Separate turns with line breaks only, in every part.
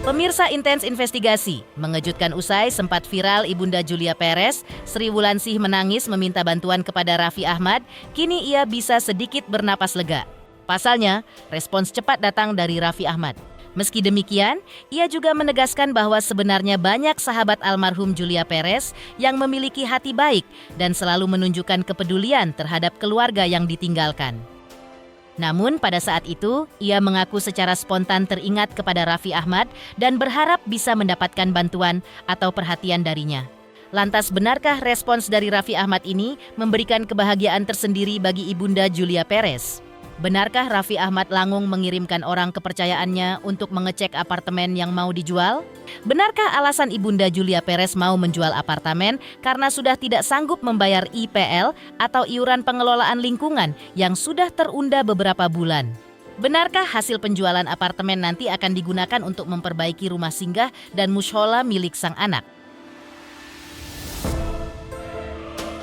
Pemirsa Intens Investigasi, mengejutkan usai sempat viral Ibunda Julia Perez, Sri Wulandari menangis meminta bantuan kepada Raffi Ahmad, kini ia bisa sedikit bernapas lega. Pasalnya, respons cepat datang dari Raffi Ahmad. Meski demikian, ia juga menegaskan bahwa sebenarnya banyak sahabat almarhum Julia Perez yang memiliki hati baik dan selalu menunjukkan kepedulian terhadap keluarga yang ditinggalkan. Namun pada saat itu, ia mengaku secara spontan teringat kepada Raffi Ahmad dan berharap bisa mendapatkan bantuan atau perhatian darinya. Lantas benarkah respons dari Raffi Ahmad ini memberikan kebahagiaan tersendiri bagi Ibunda Julia Perez? Benarkah Raffi Ahmad Langung mengirimkan orang kepercayaannya untuk mengecek apartemen yang mau dijual? Benarkah alasan Ibunda Julia Perez mau menjual apartemen karena sudah tidak sanggup membayar IPL atau iuran pengelolaan lingkungan yang sudah terunda beberapa bulan? Benarkah hasil penjualan apartemen nanti akan digunakan untuk memperbaiki rumah singgah dan mushola milik sang anak?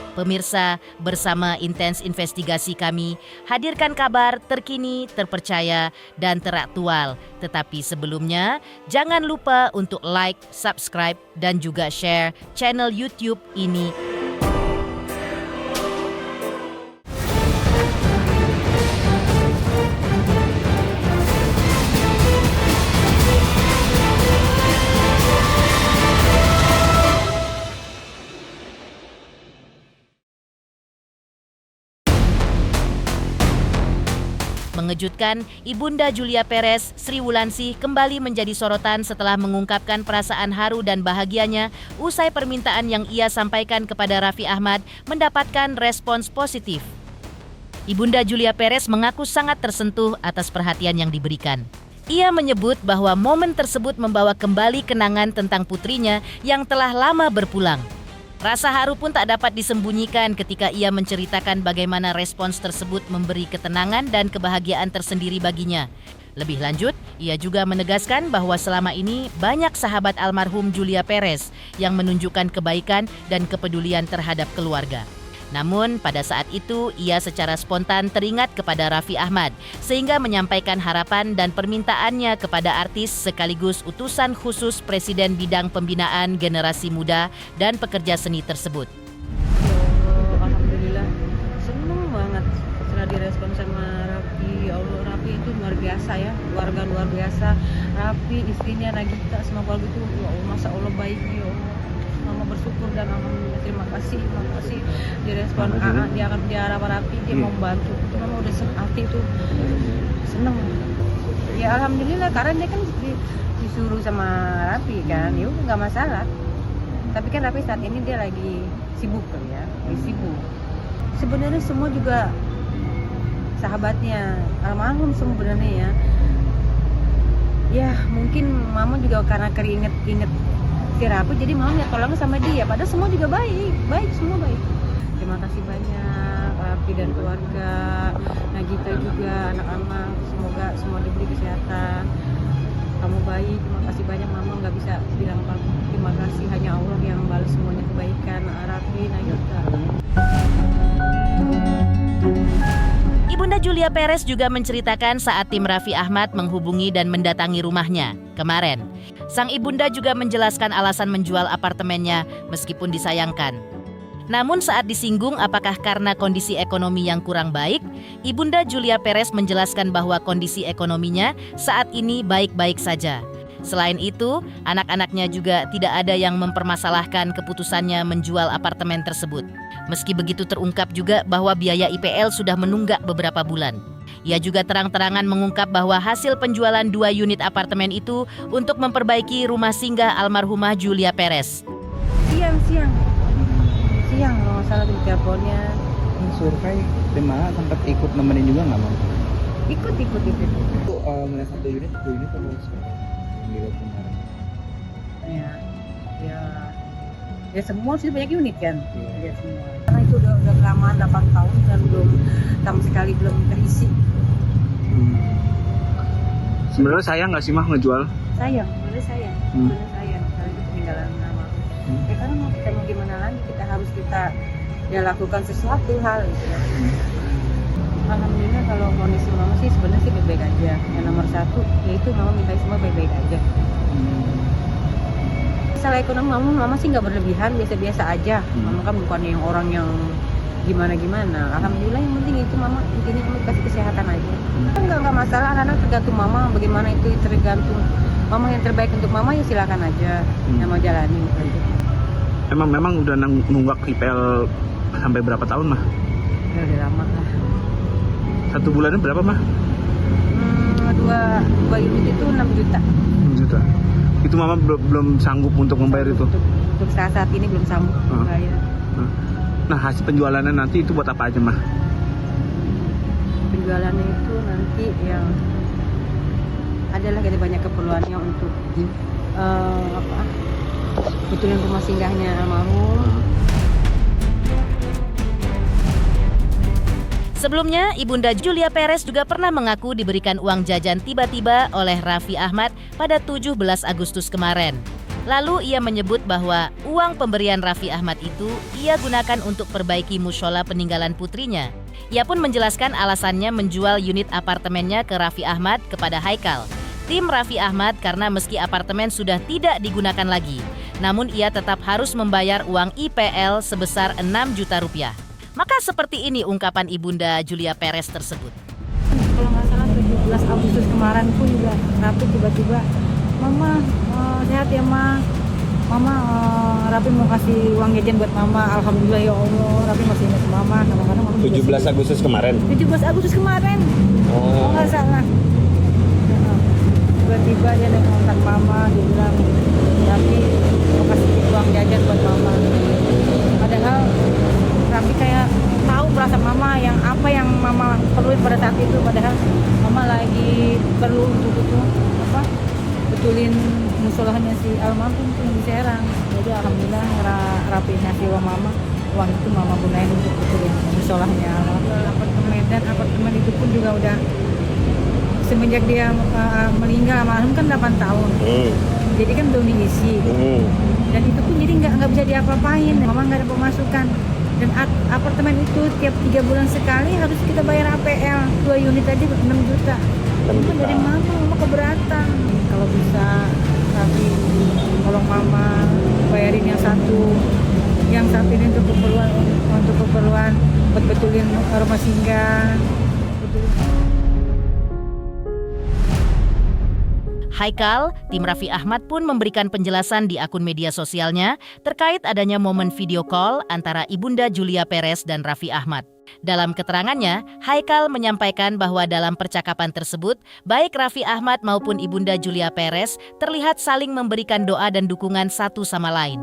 Pemirsa, bersama Intens Investigasi kami hadirkan kabar terkini, terpercaya, dan teraktual. Tetapi sebelumnya, jangan lupa untuk like, subscribe, dan juga share channel YouTube ini. Mengejutkan, Ibunda Julia Perez, Sri Wulandari kembali menjadi sorotan setelah mengungkapkan perasaan haru dan bahagianya usai permintaan yang ia sampaikan kepada Raffi Ahmad mendapatkan respons positif. Ibunda Julia Perez mengaku sangat tersentuh atas perhatian yang diberikan. Ia menyebut bahwa momen tersebut membawa kembali kenangan tentang putrinya yang telah lama berpulang. Rasa haru pun tak dapat disembunyikan ketika ia menceritakan bagaimana respons tersebut memberi ketenangan dan kebahagiaan tersendiri baginya. Lebih lanjut, ia juga menegaskan bahwa selama ini banyak sahabat almarhum Julia Perez yang menunjukkan kebaikan dan kepedulian terhadap keluarga. Namun pada saat itu ia secara spontan teringat kepada Raffi Ahmad sehingga menyampaikan harapan dan permintaannya kepada artis sekaligus utusan khusus Presiden Bidang Pembinaan Generasi Muda dan Pekerja Seni tersebut.
Alhamdulillah, senang banget setelah direspon sama Raffi. Ya Allah, Raffi itu luar biasa ya, keluarga luar biasa. Raffi, istrinya Nagita, semua keluarga itu, ya Allah, Masya Allah baik ya Allah. Mama bersyukur dan alhamdulillah, terima kasih direspon dia akan diarah Raffi, dia mau membantu itu. Mama udah hati itu seneng ya, alhamdulillah, karena dia kan disuruh sama Raffi kan, ya nggak masalah. Tapi kan Raffi saat ini dia lagi sibuk kan ya, lagi sibuk. Sebenarnya semua juga sahabatnya almarhum sebenarnya ya mungkin Mama juga karena keringet Raffi, jadi mau minta tolong sama dia, padahal semua juga baik, semua baik. Terima kasih banyak Raffi dan keluarga, Nagita juga, anak-anak, semoga semua diberi kesehatan. Kamu baik, terima kasih banyak. Mama nggak bisa bilang terima kasih, hanya Allah yang balas semuanya kebaikan. Raffi, Nagita.
Ibunda Julia Perez juga menceritakan saat tim Raffi Ahmad menghubungi dan mendatangi rumahnya kemarin. Sang ibunda juga menjelaskan alasan menjual apartemennya meskipun disayangkan. Namun saat disinggung apakah karena kondisi ekonomi yang kurang baik, Ibunda Julia Perez menjelaskan bahwa kondisi ekonominya saat ini baik-baik saja. Selain itu, anak-anaknya juga tidak ada yang mempermasalahkan keputusannya menjual apartemen tersebut. Meski begitu terungkap juga bahwa biaya IPL sudah menunggak beberapa bulan. Ia juga terang-terangan mengungkap bahwa hasil penjualan 2 unit apartemen itu untuk memperbaiki rumah singgah almarhumah Julia Perez.
Siang kalau salah di teleponnya.
Survei dimana sempat ikut nemenin juga nggak Mam?
Ikut.
Itu mulai 1 unit, 2 unit atau seperti yang kemarin?
Ya semua sih banyak unit kan.
Iya.
Ya semua. Karena itu udah kelamaan 8 tahun dan belum sama sekali belum terisi.
Sebenarnya sayang nggak sih Mah ngejual?
Sayang. Karena itu peninggalan nama. Ya karena mau gimana lagi, kita lakukan sesuatu hal gitu ya. Alhamdulillah kalau kondisi Mama sih sebenarnya sih baik-baik aja. Yang nomor 1 yaitu Mama minta semua baik-baik aja. secara ekonomi mama sih nggak berlebihan, biasa-biasa aja. Mama kan bukan yang orang yang gimana. Alhamdulillah yang penting itu mama intinya cuma kasih kesehatan aja. Kan nggak masalah, anak tergantung mama bagaimana itu tergantung mama yang terbaik untuk mama ya silakan aja yang mau jalani gitu.
Memang udah nunggak IPL sampai berapa tahun mah?
Ya udah lama lah.
1 bulannya berapa mah?
Dua unit itu 6 juta.
6 juta. Itu mama belum sanggup untuk membayar itu?
Untuk saat ini belum sanggup membayar.
Nah, hasil penjualannya nanti itu buat apa aja mah?
Penjualannya itu nanti yang adalah kita banyak keperluannya untuk betulin rumah singgahnya almarhum.
Sebelumnya, Ibunda Julia Perez juga pernah mengaku diberikan uang jajan tiba-tiba oleh Raffi Ahmad pada 17 Agustus kemarin. Lalu ia menyebut bahwa uang pemberian Raffi Ahmad itu ia gunakan untuk perbaiki mushola peninggalan putrinya. Ia pun menjelaskan alasannya menjual unit apartemennya ke Raffi Ahmad kepada Haikal, tim Raffi Ahmad, karena meski apartemen sudah tidak digunakan lagi, namun ia tetap harus membayar uang IPL sebesar 6 juta rupiah. Maka seperti ini ungkapan Ibunda Julia Perez tersebut.
Kalau nggak salah 17 Agustus kemarin pun juga Raffi tiba-tiba, Mama sehat ya Ma, Mama Raffi mau kasih uang jajan buat Mama. Alhamdulillah ya Allah, Raffi masih ingat Mama. Kadang-kadang Mama
17 Agustus kemarin?
17 Agustus kemarin, kalau nggak salah. Tiba-tiba dia ada kontak Mama, dia bilang Raffi mau kasih uang jajan buat Mama. Padahal Raffi kayak tahu perasaan Mama yang apa yang Mama perlu pada saat itu, padahal Mama lagi perlu untuk betulin musolahnya si almarhum tuh yang di Serang. Jadi alhamdulillah Raffi ngasih uang Mama, uang itu Mama gunain untuk betulin musolahnya apartemen. Dan apartemen itu pun juga udah semenjak dia meninggal almarhum kan 8 tahun. Jadi kan belum diisi. Dan itu pun jadi nggak bisa diapa-apain. Mama nggak ada pemasukan. Dan apartemen itu tiap 3 bulan sekali harus kita bayar APL. 2 unit aja 6 juta. Itu dari Mama keberatan. Kalau bisa Raffi tolong Mama bayarin yang satu ini untuk keperluan buat betulin rumah singgah.
Haikal, tim Raffi Ahmad pun memberikan penjelasan di akun media sosialnya terkait adanya momen video call antara Ibunda Julia Perez dan Raffi Ahmad. Dalam keterangannya, Haikal menyampaikan bahwa dalam percakapan tersebut, baik Raffi Ahmad maupun Ibunda Julia Perez terlihat saling memberikan doa dan dukungan satu sama lain.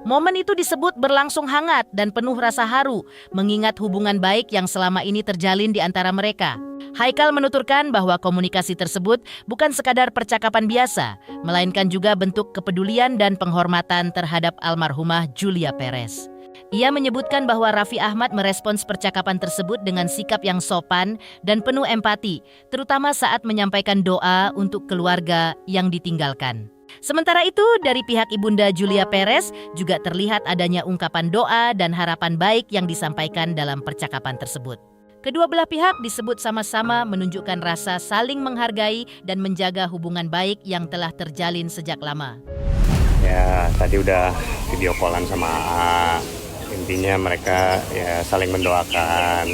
Momen itu disebut berlangsung hangat dan penuh rasa haru, mengingat hubungan baik yang selama ini terjalin di antara mereka. Haikal menuturkan bahwa komunikasi tersebut bukan sekadar percakapan biasa, melainkan juga bentuk kepedulian dan penghormatan terhadap almarhumah Julia Perez. Ia menyebutkan bahwa Raffi Ahmad merespons percakapan tersebut dengan sikap yang sopan dan penuh empati, terutama saat menyampaikan doa untuk keluarga yang ditinggalkan. Sementara itu, dari pihak Ibunda Julia Perez juga terlihat adanya ungkapan doa dan harapan baik yang disampaikan dalam percakapan tersebut. Kedua belah pihak disebut sama-sama menunjukkan rasa saling menghargai dan menjaga hubungan baik yang telah terjalin sejak lama.
Ya, tadi udah video callan sama AA. Intinya mereka ya saling mendoakan.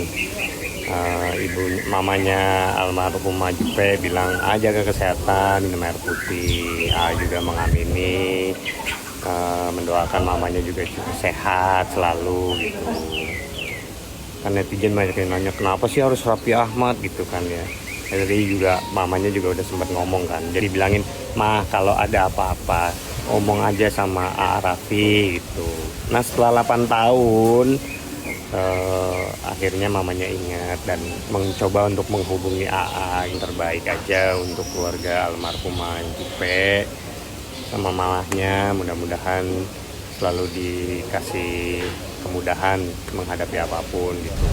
Mamanya almarhumah Jupe bilang jaga kesehatan, minum air putih. juga mengamini, mendoakan mamanya juga sehat selalu gitu. Kan netizen banyak yang nanya kenapa sih harus Raffi Ahmad gitu kan ya. Jadi juga mamanya juga udah sempat ngomong kan. Jadi bilangin, "Ma, kalau ada apa-apa ngomong aja sama Raffi gitu." Nah setelah 8 tahun akhirnya mamanya ingat dan mencoba untuk menghubungi yang terbaik aja untuk keluarga almarhumah Jupe sama mamahnya. Mudah-mudahan selalu dikasih kemudahan menghadapi apapun gitu.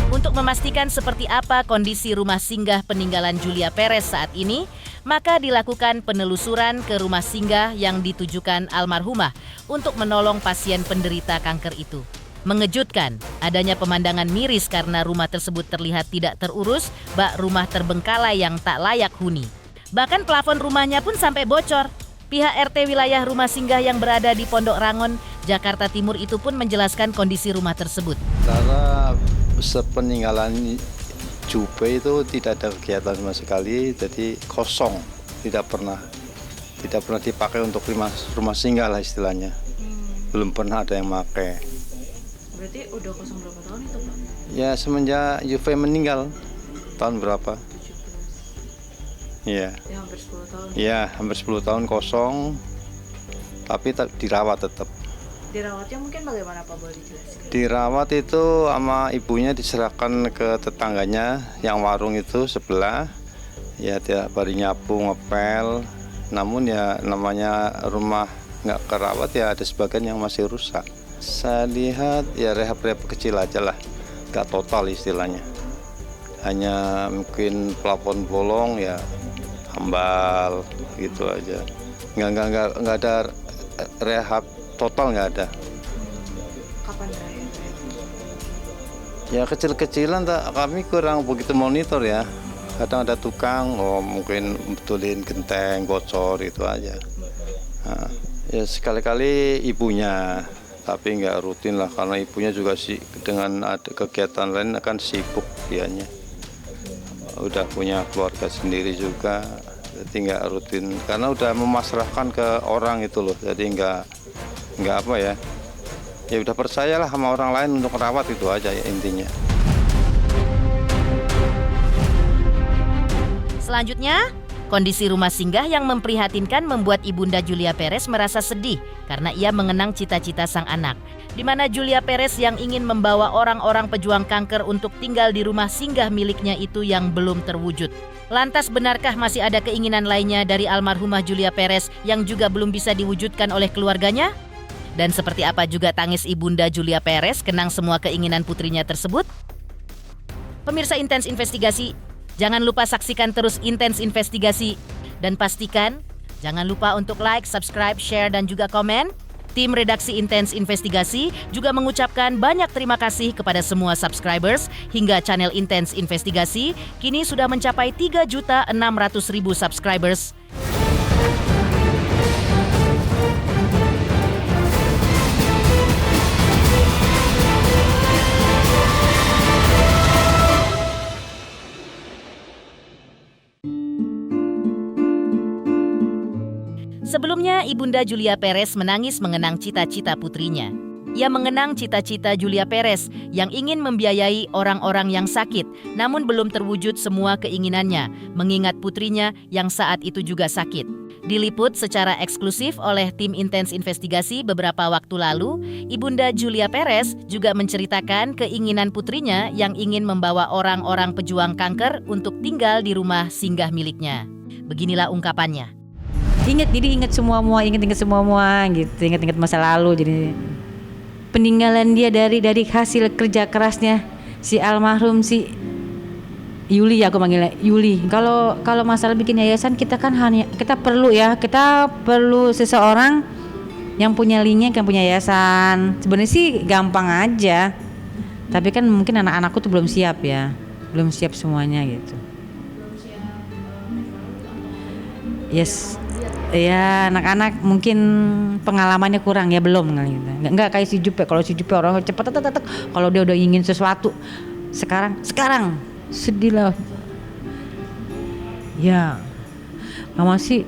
Untuk memastikan seperti apa kondisi rumah singgah peninggalan Julia Perez saat ini, maka dilakukan penelusuran ke rumah singgah yang ditujukan almarhumah untuk menolong pasien penderita kanker itu. Mengejutkan, adanya pemandangan miris karena rumah tersebut terlihat tidak terurus, bak rumah terbengkalai yang tak layak huni. Bahkan plafon rumahnya pun sampai bocor. Pihak RT wilayah rumah singgah yang berada di Pondok Rangon, Jakarta Timur itu pun menjelaskan kondisi rumah tersebut.
Karena sepeninggalan Jupe itu tidak ada kegiatan sama sekali, jadi kosong, tidak pernah dipakai untuk rumah singgah lah istilahnya. Belum pernah ada yang pakai.
Berarti udah kosong berapa tahun itu, Pak?
Ya semenjak Jupe meninggal, tahun berapa? Iya.
Ya hampir 10 tahun.
Iya, hampir 10 tahun kosong, tapi dirawat tetap.
Dirawatnya mungkin bagaimana, Pak, boleh dijelaskan?
Dirawat itu sama ibunya diserahkan ke tetangganya yang warung itu sebelah. Ya tiap hari nyapu, ngepel. Namun ya namanya rumah nggak kerawat ya ada sebagian yang masih rusak. Saya lihat ya rehab-rehab kecil aja lah, nggak total istilahnya. Hanya mungkin plafon bolong ya ambal gitu aja. Nggak ada rehab total, nggak ada.
Kapan terakhir?
Ya kecil-kecilan kami kurang begitu monitor ya. Kadang ada tukang, mungkin betulin genteng bocor itu aja. Nah, ya sekali-kali ibunya, tapi nggak rutin lah karena ibunya juga sih dengan ada kegiatan lain akan sibuk dianya. Udah punya keluarga sendiri juga, jadi nggak rutin karena udah memasrahkan ke orang itu loh. Jadi nggak apa ya. Ya udah percayalah sama orang lain untuk merawat itu aja ya intinya.
Selanjutnya, kondisi rumah singgah yang memprihatinkan membuat Ibunda Julia Perez merasa sedih karena ia mengenang cita-cita sang anak, di mana Julia Perez yang ingin membawa orang-orang pejuang kanker untuk tinggal di rumah singgah miliknya itu yang belum terwujud. Lantas benarkah masih ada keinginan lainnya dari almarhumah Julia Perez yang juga belum bisa diwujudkan oleh keluarganya? Dan seperti apa juga tangis Ibunda Julia Perez kenang semua keinginan putrinya tersebut? Pemirsa Intens Investigasi, jangan lupa saksikan terus Intens Investigasi dan pastikan jangan lupa untuk like, subscribe, share, dan juga komen. Tim redaksi Intens Investigasi juga mengucapkan banyak terima kasih kepada semua subscribers hingga channel Intens Investigasi kini sudah mencapai 3.600.000 subscribers. Sebelumnya, Ibunda Julia Perez menangis mengenang cita-cita putrinya. Ia mengenang cita-cita Julia Perez yang ingin membiayai orang-orang yang sakit, namun belum terwujud semua keinginannya, mengingat putrinya yang saat itu juga sakit. Diliput secara eksklusif oleh tim Intens Investigasi beberapa waktu lalu, Ibunda Julia Perez juga menceritakan keinginan putrinya yang ingin membawa orang-orang pejuang kanker untuk tinggal di rumah singgah miliknya. Beginilah ungkapannya.
Ingat semua gitu, ingat masa lalu. Jadi peninggalan dia dari hasil kerja kerasnya si almarhum si Yuli, aku manggilnya Yuli. Kalau masalah bikin yayasan kita perlu seseorang yang punya linknya, yang punya yayasan. Sebenarnya sih gampang aja, tapi kan mungkin anak-anakku tuh belum siap semuanya gitu. Yes. Ya anak-anak mungkin pengalamannya kurang ya, belum kali gitu. Enggak kayak si Jupe. Kalau si Jupe orang cepat kalau dia udah ingin sesuatu sekarang sedih lah. Ya mama sih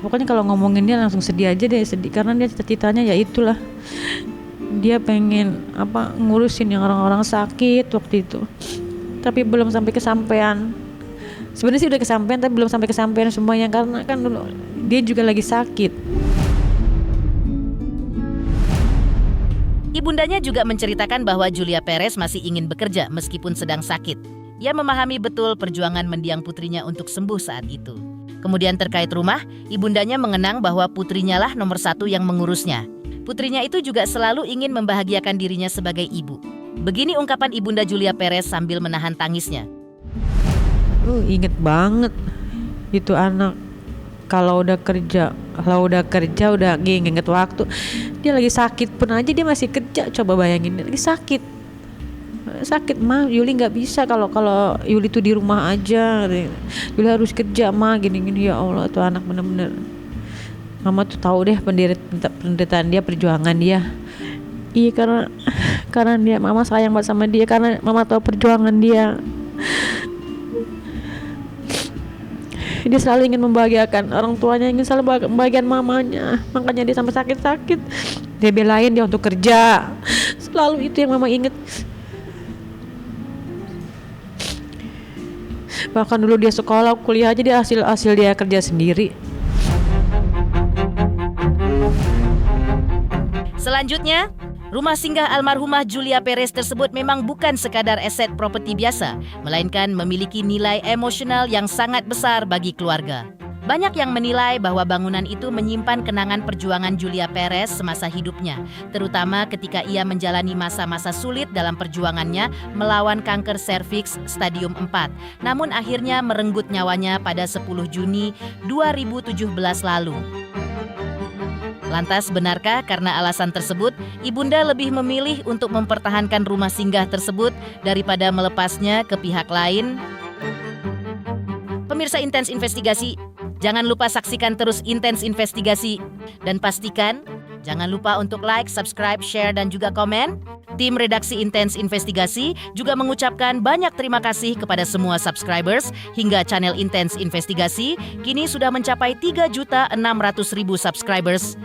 pokoknya kalau ngomongin dia langsung sedih aja deh, sedih karena dia cita-citanya ya itulah, dia pengen ngurusin yang orang-orang sakit waktu itu, tapi belum sampai kesampaian. Sebenarnya sih udah kesampaian tapi belum sampai kesampaian semuanya karena kan dulu dia juga lagi sakit.
Ibundanya juga menceritakan bahwa Julia Perez masih ingin bekerja meskipun sedang sakit. Ia memahami betul perjuangan mendiang putrinya untuk sembuh saat itu. Kemudian terkait rumah, ibundanya mengenang bahwa putrinya lah nomor satu yang mengurusnya. Putrinya itu juga selalu ingin membahagiakan dirinya sebagai ibu. Begini ungkapan Ibunda Julia Perez sambil menahan tangisnya.
Inget banget itu anak kalau udah kerja udah inget waktu dia lagi sakit pun aja dia masih kerja. Coba bayangin dia lagi sakit sakit mah, Yuli nggak bisa kalau Yuli tuh di rumah aja, Yuli harus kerja mah, gini-gini. Ya Allah, tuh anak bener-bener. Mama tuh tahu deh penderitaan dia, perjuangan dia. Iya, karena dia, Mama sayang banget sama dia, karena Mama tahu perjuangan dia. Dia selalu ingin membahagiakan orang tuanya, ingin selalu membahagiakan mamanya, makanya dia sampai sakit-sakit. Dia belain dia untuk kerja. Selalu itu yang Mama inget. Bahkan dulu dia sekolah, kuliah aja dia hasil dia kerja sendiri.
Selanjutnya, rumah singgah almarhumah Julia Perez tersebut memang bukan sekadar aset properti biasa, melainkan memiliki nilai emosional yang sangat besar bagi keluarga. Banyak yang menilai bahwa bangunan itu menyimpan kenangan perjuangan Julia Perez semasa hidupnya, terutama ketika ia menjalani masa-masa sulit dalam perjuangannya melawan kanker serviks stadium 4, namun akhirnya merenggut nyawanya pada 10 Juni 2017 lalu. Lantas benarkah karena alasan tersebut, Ibunda lebih memilih untuk mempertahankan rumah singgah tersebut daripada melepasnya ke pihak lain? Pemirsa Intens Investigasi, jangan lupa saksikan terus Intens Investigasi. Dan pastikan, jangan lupa untuk like, subscribe, share, dan juga komen. Tim redaksi Intens Investigasi juga mengucapkan banyak terima kasih kepada semua subscribers hingga channel Intens Investigasi kini sudah mencapai 3.600.000 subscribers.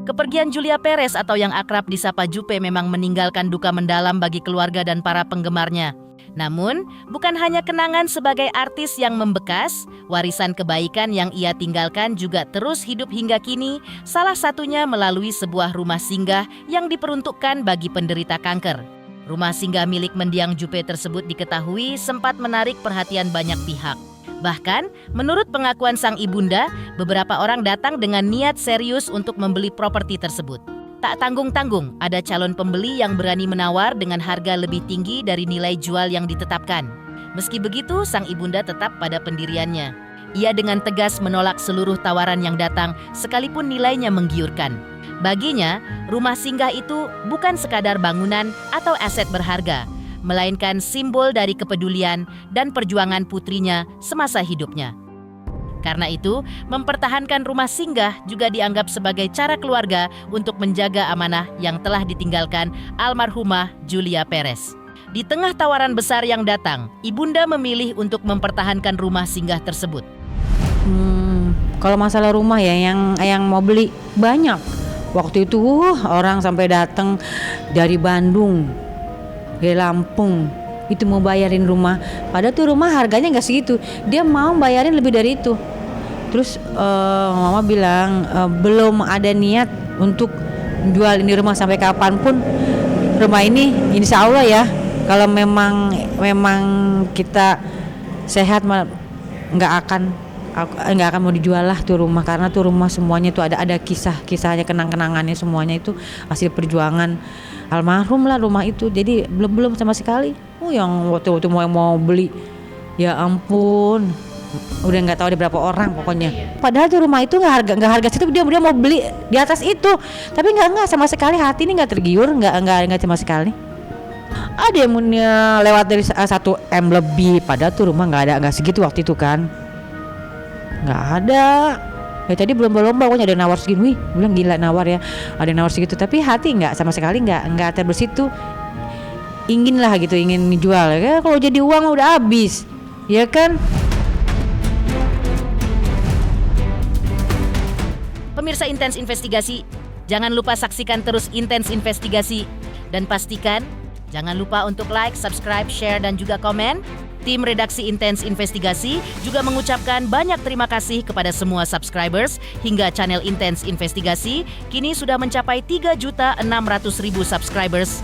Kepergian Julia Perez atau yang akrab disapa Jupe memang meninggalkan duka mendalam bagi keluarga dan para penggemarnya. Namun, bukan hanya kenangan sebagai artis yang membekas, warisan kebaikan yang ia tinggalkan juga terus hidup hingga kini, salah satunya melalui sebuah rumah singgah yang diperuntukkan bagi penderita kanker. Rumah singgah milik mendiang Jupe tersebut diketahui sempat menarik perhatian banyak pihak. Bahkan, menurut pengakuan sang ibunda, beberapa orang datang dengan niat serius untuk membeli properti tersebut. Tak tanggung-tanggung, ada calon pembeli yang berani menawar dengan harga lebih tinggi dari nilai jual yang ditetapkan. Meski begitu, sang ibunda tetap pada pendiriannya. Ia dengan tegas menolak seluruh tawaran yang datang, sekalipun nilainya menggiurkan. Baginya, rumah singgah itu bukan sekadar bangunan atau aset berharga, melainkan simbol dari kepedulian dan perjuangan putrinya semasa hidupnya. Karena itu, mempertahankan rumah singgah juga dianggap sebagai cara keluarga untuk menjaga amanah yang telah ditinggalkan almarhumah Julia Perez. Di tengah tawaran besar yang datang, Ibunda memilih untuk mempertahankan rumah singgah tersebut.
Kalau masalah rumah ya, yang mau beli banyak. Waktu itu orang sampai datang dari Bandung, dari Lampung, itu mau bayarin rumah. Padahal tuh rumah harganya nggak segitu. Dia mau bayarin lebih dari itu. Terus Mama bilang belum ada niat untuk jual ini rumah sampai kapanpun. Rumah ini insya Allah ya, kalau memang kita sehat nggak akan mau dijual lah tuh rumah, karena tuh rumah semuanya tuh ada kisahnya, kenangannya semuanya itu hasil perjuangan almarhum lah rumah itu. Jadi belum sama sekali. Yang waktu mau beli, ya ampun, udah nggak tahu ada berapa orang pokoknya. Padahal tuh rumah itu nggak harga situ, dia mau beli di atas itu, tapi nggak sama sekali, hati ini nggak tergiur, nggak sama sekali. Ada yang punya lewat dari 1 M lebih, padahal tuh rumah nggak segitu waktu itu kan, nggak ada. Ya tadi belum berlomba, pokoknya ada nawar segini, wih, bilang gila nawar ya, ada nawar segitu, tapi hati nggak sama sekali, nggak terbersit tuh, ingin dijual ya. Kalau jadi uang udah habis, ya kan?
Pemirsa Intens Investigasi, jangan lupa saksikan terus Intens Investigasi. Dan pastikan, jangan lupa untuk like, subscribe, share, dan juga komen. Tim redaksi Intens Investigasi juga mengucapkan banyak terima kasih kepada semua subscribers hingga channel Intens Investigasi kini sudah mencapai 3.600.000 subscribers.